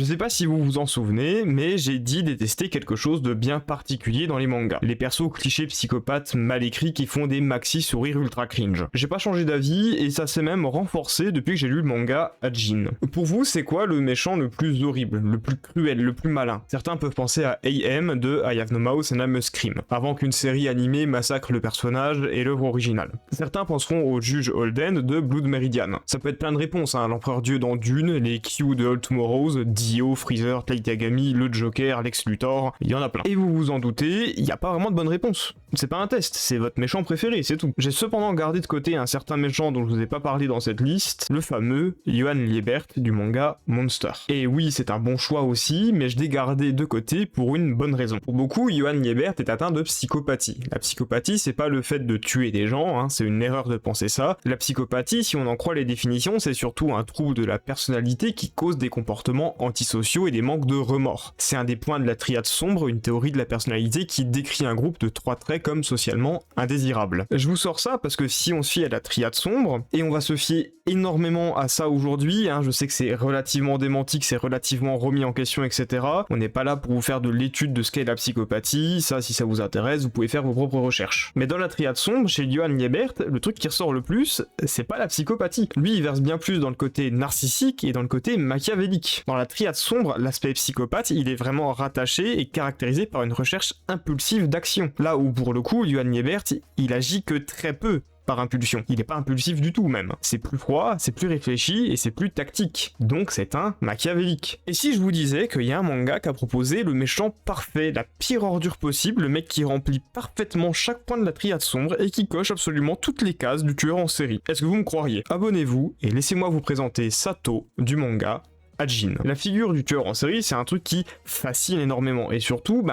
Je sais pas si vous vous en souvenez, mais j'ai dit détester quelque chose de bien particulier dans les mangas. Les persos clichés psychopathes mal écrits qui font des maxi sourires ultra cringe. J'ai pas changé d'avis et ça s'est même renforcé depuis que j'ai lu le manga Hajin. Pour vous, c'est quoi le méchant le plus horrible, le plus cruel, le plus malin? Certains peuvent penser à AM de I Have No Mouth and I Must Scream, avant qu'une série animée massacre le personnage et l'œuvre originale. Certains penseront au juge Holden de Blood Meridian. Ça peut être plein de réponses, hein, l'empereur Dieu dans Dune, les Q de All Tomorrows, Dio, Freezer, Light Yagami, le Joker, Lex Luthor, il y en a plein. Et vous vous en doutez, il n'y a pas vraiment de bonne réponse. C'est pas un test, c'est votre méchant préféré, c'est tout. J'ai cependant gardé de côté un certain méchant dont je vous ai pas parlé dans cette liste, le fameux Johann Liebert du manga Monster. Et oui, c'est un bon choix aussi, mais je l'ai gardé de côté pour une bonne raison. Pour beaucoup, Johann Liebert est atteint de psychopathie. La psychopathie, c'est pas le fait de tuer des gens, hein, c'est une erreur de penser ça. La psychopathie, si on en croit les définitions, c'est surtout un trouble de la personnalité qui cause des comportements antisociaux et des manques de remords. C'est un des points de la triade sombre, une théorie de la personnalité qui décrit un groupe de 3 traits comme socialement indésirables. Je vous sors ça parce que si on se fie à la triade sombre, et on va se fier énormément à ça aujourd'hui, hein, je sais que c'est relativement démenti, que c'est relativement remis en question, etc. On n'est pas là pour vous faire de l'étude de ce qu'est la psychopathie, ça si ça vous intéresse, vous pouvez faire vos propres recherches. Mais dans la triade sombre, chez Johann Liebert, le truc qui ressort le plus, c'est pas la psychopathie. Lui, il verse bien plus dans le côté narcissique et dans le côté machiavélique. Dans la triade sombre, l'aspect psychopathe, il est vraiment rattaché et caractérisé par une recherche impulsive d'action. Là où pour le coup, Johann Liebert, il agit que très peu par impulsion. Il n'est pas impulsif du tout même. C'est plus froid, c'est plus réfléchi et c'est plus tactique. Donc c'est un machiavélique. Et si je vous disais qu'il y a un manga qui a proposé le méchant parfait, la pire ordure possible, le mec qui remplit parfaitement chaque point de la triade sombre et qui coche absolument toutes les cases du tueur en série? Est-ce que vous me croiriez? Abonnez-vous et laissez-moi vous présenter Sato du manga Hajin. La figure du tueur en série, c'est un truc qui fascine énormément et surtout,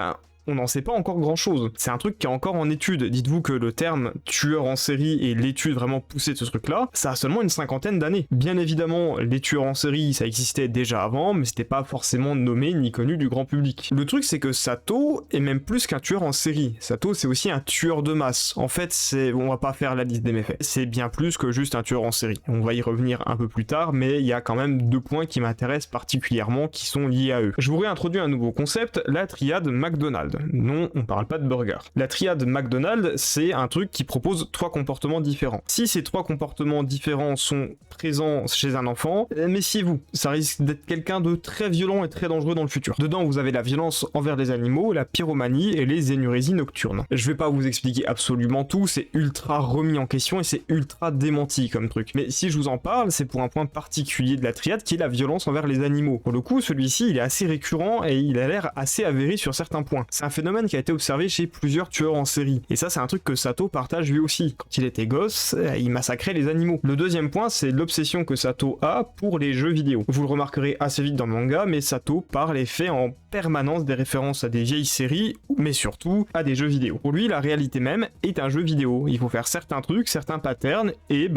on n'en sait pas encore grand chose. C'est un truc qui est encore en étude. Dites-vous que le terme tueur en série et l'étude vraiment poussée de ce truc-là, ça a seulement une 50aine d'années. Bien évidemment, les tueurs en série, ça existait déjà avant, mais c'était pas forcément nommé ni connu du grand public. Le truc, c'est que Sato est même plus qu'un tueur en série. Sato, c'est aussi un tueur de masse. En fait, on va pas faire la liste des méfaits. C'est bien plus que juste un tueur en série. On va y revenir un peu plus tard, mais il y a quand même 2 points qui m'intéressent particulièrement, qui sont liés à eux. Je vous réintroduis un nouveau concept, la triade McDonald's. Non, on parle pas de burger. La triade McDonald's, c'est un truc qui propose 3 comportements différents. Si ces 3 comportements différents sont présents chez un enfant, méfiez-vous, ça risque d'être quelqu'un de très violent et très dangereux dans le futur. Dedans, vous avez la violence envers les animaux, la pyromanie et les énurésies nocturnes. Je vais pas vous expliquer absolument tout, c'est ultra remis en question et c'est ultra démenti comme truc. Mais si je vous en parle, c'est pour un point particulier de la triade qui est la violence envers les animaux. Pour le coup, celui-ci, il est assez récurrent et il a l'air assez avéré sur certains points. C'est un phénomène qui a été observé chez plusieurs tueurs en série. Et ça, c'est un truc que Sato partage lui aussi. Quand il était gosse, il massacrait les animaux. Le deuxième point, c'est l'obsession que Sato a pour les jeux vidéo. Vous le remarquerez assez vite dans le manga, mais Sato parle et fait en permanence des références à des vieilles séries, mais surtout à des jeux vidéo. Pour lui, la réalité même est un jeu vidéo. Il faut faire certains trucs, certains patterns, et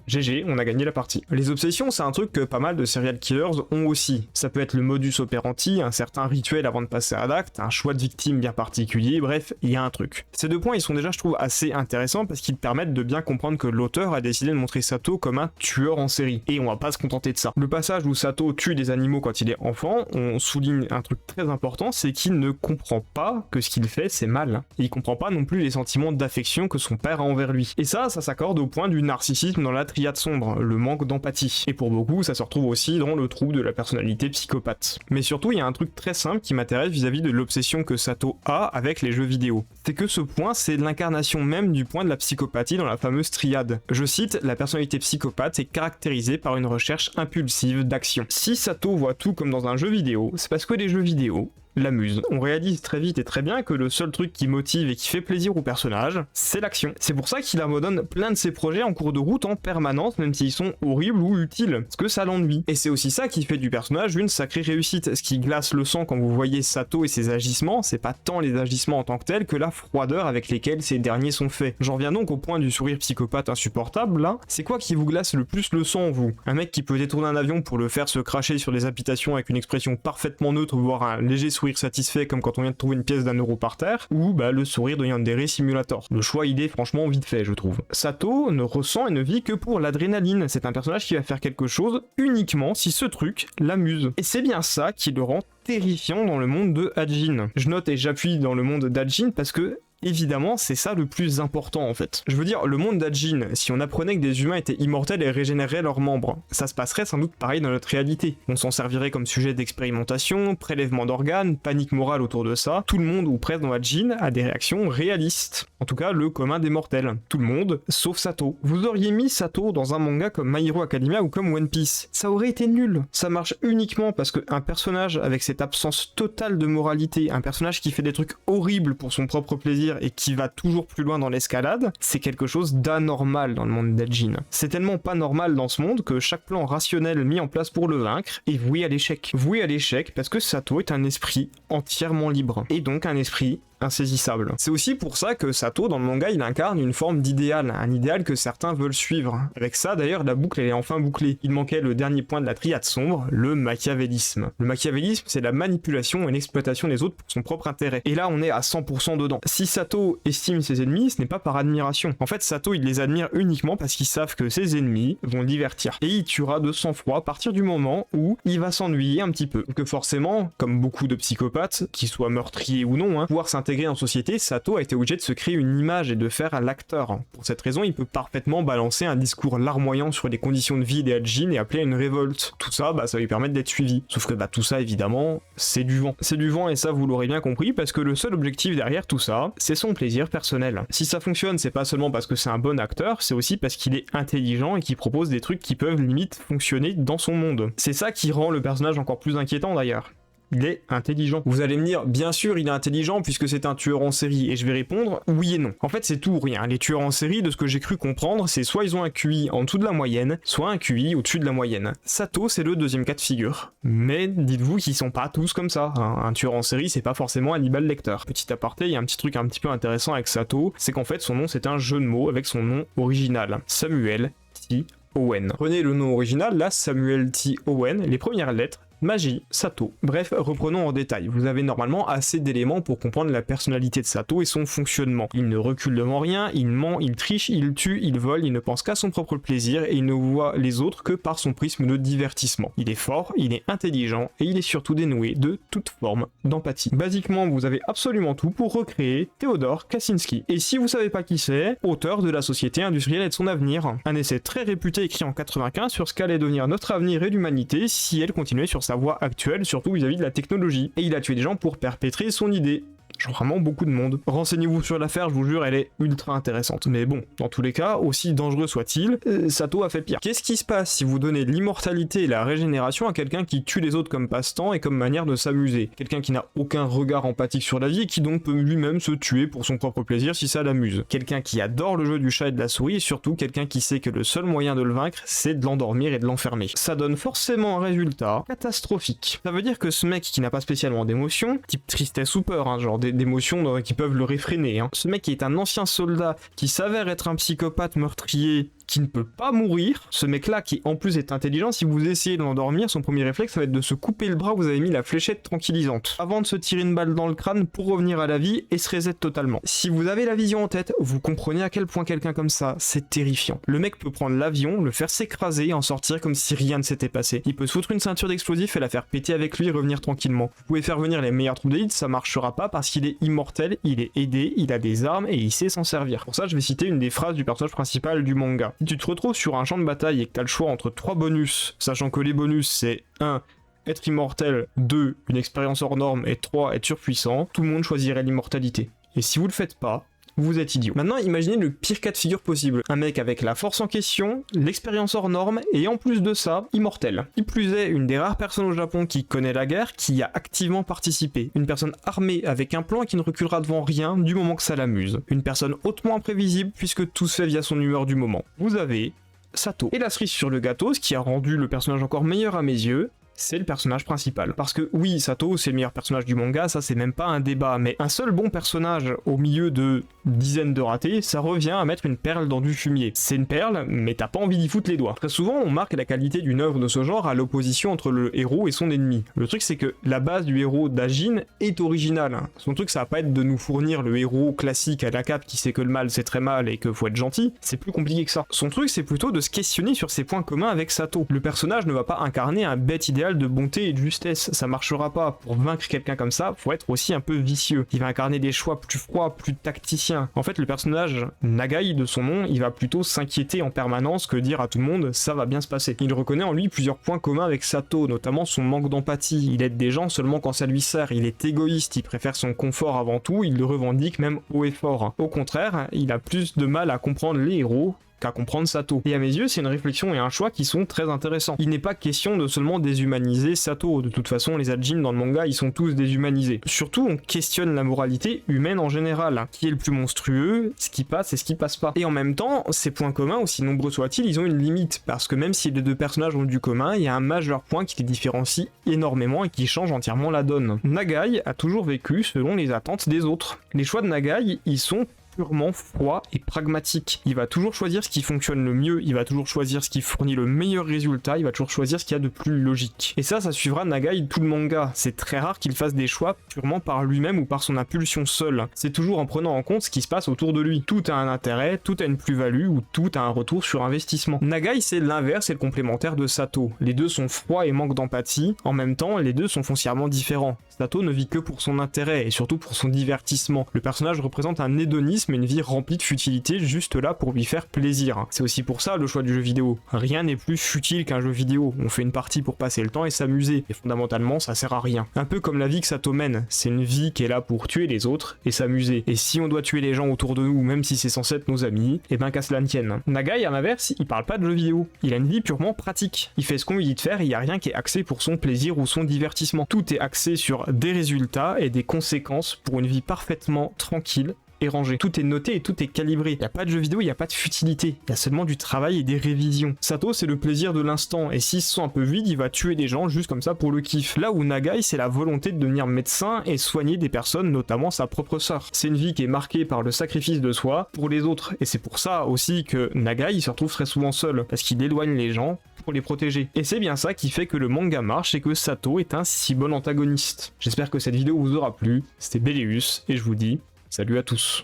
GG, on a gagné la partie. Les obsessions, c'est un truc que pas mal de serial killers ont aussi. Ça peut être le modus operandi, un certain rituel avant de passer à l'acte, un choix de victime bien particulier, bref, il y a un truc. Ces 2 points, ils sont déjà, je trouve, assez intéressants parce qu'ils permettent de bien comprendre que l'auteur a décidé de montrer Sato comme un tueur en série. Et on va pas se contenter de ça. Le passage où Sato tue des animaux quand il est enfant, on souligne un truc très important, c'est qu'il ne comprend pas que ce qu'il fait, c'est mal. Et il comprend pas non plus les sentiments d'affection que son père a envers lui. Et ça s'accorde au point du narcissisme dans la triade sombre, le manque d'empathie. Et pour beaucoup, ça se retrouve aussi dans le trouble de la personnalité psychopathe. Mais surtout, il y a un truc très simple qui m'intéresse vis-à-vis de l'obsession que Sato a avec les jeux vidéo. C'est que ce point, c'est l'incarnation même du point de la psychopathie dans la fameuse triade. Je cite, la personnalité psychopathe est caractérisée par une recherche impulsive d'action. Si Sato voit tout comme dans un jeu vidéo, c'est parce que les jeux vidéo l'amuse. On réalise très vite et très bien que le seul truc qui motive et qui fait plaisir au personnage, c'est l'action. C'est pour ça qu'il abandonne plein de ses projets en cours de route en permanence, même s'ils sont horribles ou utiles, parce que ça l'ennuie. Et c'est aussi ça qui fait du personnage une sacrée réussite. Ce qui glace le sang quand vous voyez Sato et ses agissements, c'est pas tant les agissements en tant que tels que la froideur avec lesquels ces derniers sont faits. J'en viens donc au point du sourire psychopathe insupportable, là. C'est quoi qui vous glace le plus le sang, vous? Un mec qui peut détourner un avion pour le faire se cracher sur des habitations avec une expression parfaitement neutre, voire un léger sourire sourire satisfait comme quand on vient de trouver une pièce d'1 € par terre, ou bah le sourire de Yandere Simulator. Le choix il est franchement vite fait je trouve. Sato ne ressent et ne vit que pour l'adrénaline, c'est un personnage qui va faire quelque chose uniquement si ce truc l'amuse. Et c'est bien ça qui le rend terrifiant dans le monde de Hajin. Je note et j'appuie dans le monde d'Hajin parce que évidemment, c'est ça le plus important en fait. Je veux dire, le monde d'Hajin, si on apprenait que des humains étaient immortels et régénéraient leurs membres, ça se passerait sans doute pareil dans notre réalité. On s'en servirait comme sujet d'expérimentation, prélèvement d'organes, panique morale autour de ça. Tout le monde ou presque dans Hajin a des réactions réalistes. En tout cas, le commun des mortels. Tout le monde, sauf Sato. Vous auriez mis Sato dans un manga comme My Hero Academia ou comme One Piece. Ça aurait été nul. Ça marche uniquement parce qu'un personnage avec cette absence totale de moralité, un personnage qui fait des trucs horribles pour son propre plaisir et qui va toujours plus loin dans l'escalade, c'est quelque chose d'anormal dans le monde d'Hajin. C'est tellement pas normal dans ce monde que chaque plan rationnel mis en place pour le vaincre est voué à l'échec. Voué à l'échec parce que Sato est un esprit entièrement libre, et donc un esprit insaisissable. C'est aussi pour ça que Sato dans le manga il incarne une forme d'idéal, un idéal que certains veulent suivre. Avec ça d'ailleurs la boucle elle est enfin bouclée. Il manquait le dernier point de la triade sombre, le machiavélisme. Le machiavélisme c'est la manipulation et l'exploitation des autres pour son propre intérêt. Et là on est à 100% dedans. Si Sato estime ses ennemis, ce n'est pas par admiration. En fait Sato il les admire uniquement parce qu'ils savent que ses ennemis vont le divertir. Et il tuera de sang-froid à partir du moment où il va s'ennuyer un petit peu. Que forcément, comme beaucoup de psychopathes, qu'ils soient meurtriers ou non, pouvoir s'intégrer en société, Sato a été obligé de se créer une image et de faire l'acteur. Pour cette raison, il peut parfaitement balancer un discours larmoyant sur les conditions de vie des Hajin et appeler à une révolte. Tout ça, ça va lui permettre d'être suivi. Sauf que tout ça, évidemment, c'est du vent. C'est du vent et ça, vous l'aurez bien compris, parce que le seul objectif derrière tout ça, c'est son plaisir personnel. Si ça fonctionne, c'est pas seulement parce que c'est un bon acteur, c'est aussi parce qu'il est intelligent et qu'il propose des trucs qui peuvent limite fonctionner dans son monde. C'est ça qui rend le personnage encore plus inquiétant d'ailleurs. Il est intelligent. Vous allez me dire, bien sûr il est intelligent puisque c'est un tueur en série, et je vais répondre oui et non. En fait c'est tout ou rien. Les tueurs en série, de ce que j'ai cru comprendre, c'est soit ils ont un QI en dessous de la moyenne, soit un QI au-dessus de la moyenne. Sato c'est le deuxième cas de figure. Mais dites-vous qu'ils sont pas tous comme ça. Un tueur en série c'est pas forcément Hannibal Lecter. Petit aparté, il y a un petit truc un petit peu intéressant avec Sato, c'est qu'en fait son nom c'est un jeu de mots avec son nom original. Samuel T. Owen. Prenez le nom original, là, Samuel T. Owen, les premières lettres, magie, Sato. Bref, reprenons en détail. Vous avez normalement assez d'éléments pour comprendre la personnalité de Sato et son fonctionnement. Il ne recule devant rien, il ment, il triche, il tue, il vole, il ne pense qu'à son propre plaisir et il ne voit les autres que par son prisme de divertissement. Il est fort, il est intelligent et il est surtout dénoué de toute forme d'empathie. Basiquement, vous avez absolument tout pour recréer Theodore Kaczynski. Et si vous savez pas qui c'est, auteur de La Société industrielle et de son avenir. Un essai très réputé écrit en 95 sur ce qu'allait devenir notre avenir et l'humanité si elle continuait sur sa voie actuelle, surtout vis-à-vis de la technologie. Et il a tué des gens pour perpétrer son idée. Genre vraiment beaucoup de monde. Renseignez-vous sur l'affaire, je vous jure, elle est ultra intéressante. Mais bon, dans tous les cas, aussi dangereux soit-il, Sato a fait pire. Qu'est-ce qui se passe si vous donnez l'immortalité et la régénération à quelqu'un qui tue les autres comme passe-temps et comme manière de s'amuser? Quelqu'un qui n'a aucun regard empathique sur la vie et qui donc peut lui-même se tuer pour son propre plaisir si ça l'amuse. Quelqu'un qui adore le jeu du chat et de la souris et surtout quelqu'un qui sait que le seul moyen de le vaincre, c'est de l'endormir et de l'enfermer. Ça donne forcément un résultat catastrophique. Ça veut dire que ce mec qui n'a pas spécialement d'émotion, type tristesse ou peur, genre d'émotions qui peuvent le réfréner. Ce mec qui est un ancien soldat qui s'avère être un psychopathe meurtrier qui ne peut pas mourir, ce mec-là qui en plus est intelligent, si vous essayez de l'endormir, son premier réflexe ça va être de se couper le bras où vous avez mis la fléchette tranquillisante, avant de se tirer une balle dans le crâne pour revenir à la vie et se reset totalement. Si vous avez la vision en tête, vous comprenez à quel point quelqu'un comme ça, c'est terrifiant. Le mec peut prendre l'avion, le faire s'écraser et en sortir comme si rien ne s'était passé. Il peut se foutre une ceinture d'explosifs et la faire péter avec lui et revenir tranquillement. Vous pouvez faire venir les meilleurs troupes d'élite, ça marchera pas parce qu'il est immortel, il est aidé, il a des armes et il sait s'en servir. Pour ça, je vais citer une des phrases du personnage principal du manga. Si tu te retrouves sur un champ de bataille et que t'as le choix entre 3 bonus, sachant que les bonus c'est 1. Être immortel, 2. Une expérience hors norme et 3. Être surpuissant, tout le monde choisirait l'immortalité. Et si vous le faites pas, vous êtes idiot. Maintenant, imaginez le pire cas de figure possible. Un mec avec la force en question, l'expérience hors norme, et en plus de ça, immortel. Qui plus est, une des rares personnes au Japon qui connaît la guerre, qui y a activement participé. Une personne armée avec un plan et qui ne reculera devant rien du moment que ça l'amuse. Une personne hautement imprévisible puisque tout se fait via son humeur du moment. Vous avez Sato. Et la cerise sur le gâteau, ce qui a rendu le personnage encore meilleur à mes yeux, c'est le personnage principal. Parce que oui, Sato c'est le meilleur personnage du manga, ça c'est même pas un débat, mais un seul bon personnage au milieu de dizaines de ratés, ça revient à mettre une perle dans du fumier. C'est une perle, mais t'as pas envie d'y foutre les doigts. Très souvent, on marque la qualité d'une œuvre de ce genre à l'opposition entre le héros et son ennemi. Le truc c'est que la base du héros d'Ajin est originale. Son truc ça va pas être de nous fournir le héros classique à la cape qui sait que le mal c'est très mal et que faut être gentil, c'est plus compliqué que ça. Son truc c'est plutôt de se questionner sur ses points communs avec Sato. Le personnage ne va pas incarner un bête idéal de bonté et de justesse, ça marchera pas. Pour vaincre quelqu'un comme ça, faut être aussi un peu vicieux. Il va incarner des choix plus froids, plus tacticiens. En fait, le personnage Nagai de son nom, il va plutôt s'inquiéter en permanence que dire à tout le monde ça va bien se passer. Il reconnaît en lui plusieurs points communs avec Sato, notamment son manque d'empathie. Il aide des gens seulement quand ça lui sert, il est égoïste, il préfère son confort avant tout, il le revendique même haut et fort. Au contraire, il a plus de mal à comprendre les héros qu'à comprendre Sato. Et à mes yeux, c'est une réflexion et un choix qui sont très intéressants. Il n'est pas question de seulement déshumaniser Sato. De toute façon, les Ajin dans le manga, ils sont tous déshumanisés. Surtout, on questionne la moralité humaine en général. Qui est le plus monstrueux, ce qui passe et ce qui passe pas. Et en même temps, ces points communs, aussi nombreux soient-ils, ils ont une limite. Parce que même si les deux personnages ont du commun, il y a un majeur point qui les différencie énormément et qui change entièrement la donne. Nagai a toujours vécu selon les attentes des autres. Les choix de Nagai, ils sont purement froid et pragmatique. Il va toujours choisir ce qui fonctionne le mieux, il va toujours choisir ce qui fournit le meilleur résultat, il va toujours choisir ce qu'il y a de plus logique. Et ça suivra Nagai tout le manga. C'est très rare qu'il fasse des choix purement par lui-même ou par son impulsion seule. C'est toujours en prenant en compte ce qui se passe autour de lui. Tout a un intérêt, tout a une plus-value ou tout a un retour sur investissement. Nagai c'est l'inverse et le complémentaire de Sato. Les deux sont froids et manquent d'empathie. En même temps, les deux sont foncièrement différents. Sato ne vit que pour son intérêt et surtout pour son divertissement. Le personnage représente un hédonisme et une vie remplie de futilité juste là pour lui faire plaisir. C'est aussi pour ça le choix du jeu vidéo. Rien n'est plus futile qu'un jeu vidéo. On fait une partie pour passer le temps et s'amuser, et fondamentalement ça sert à rien. Un peu comme la vie que Sato mène, c'est une vie qui est là pour tuer les autres et s'amuser. Et si on doit tuer les gens autour de nous, même si c'est censé être nos amis, et ben qu'à cela ne tienne. Nagai à l'inverse, il parle pas de jeux vidéo. Il a une vie purement pratique. Il fait ce qu'on lui dit de faire et il y a rien qui est axé pour son plaisir ou son divertissement. Tout est axé sur des résultats et des conséquences pour une vie parfaitement tranquille et rangé. Tout est noté et tout est calibré. Il n'y a pas de jeu vidéo, il n'y a pas de futilité. Il y a seulement du travail et des révisions. Sato, c'est le plaisir de l'instant. Et s'ils se sont un peu vides, il va tuer des gens juste comme ça pour le kiff. Là où Nagai, c'est la volonté de devenir médecin et soigner des personnes, notamment sa propre sœur. C'est une vie qui est marquée par le sacrifice de soi pour les autres. Et c'est pour ça aussi que Nagai se retrouve très souvent seul. Parce qu'il éloigne les gens pour les protéger. Et c'est bien ça qui fait que le manga marche et que Sato est un si bon antagoniste. J'espère que cette vidéo vous aura plu. C'était Belleus et je vous dis salut à tous.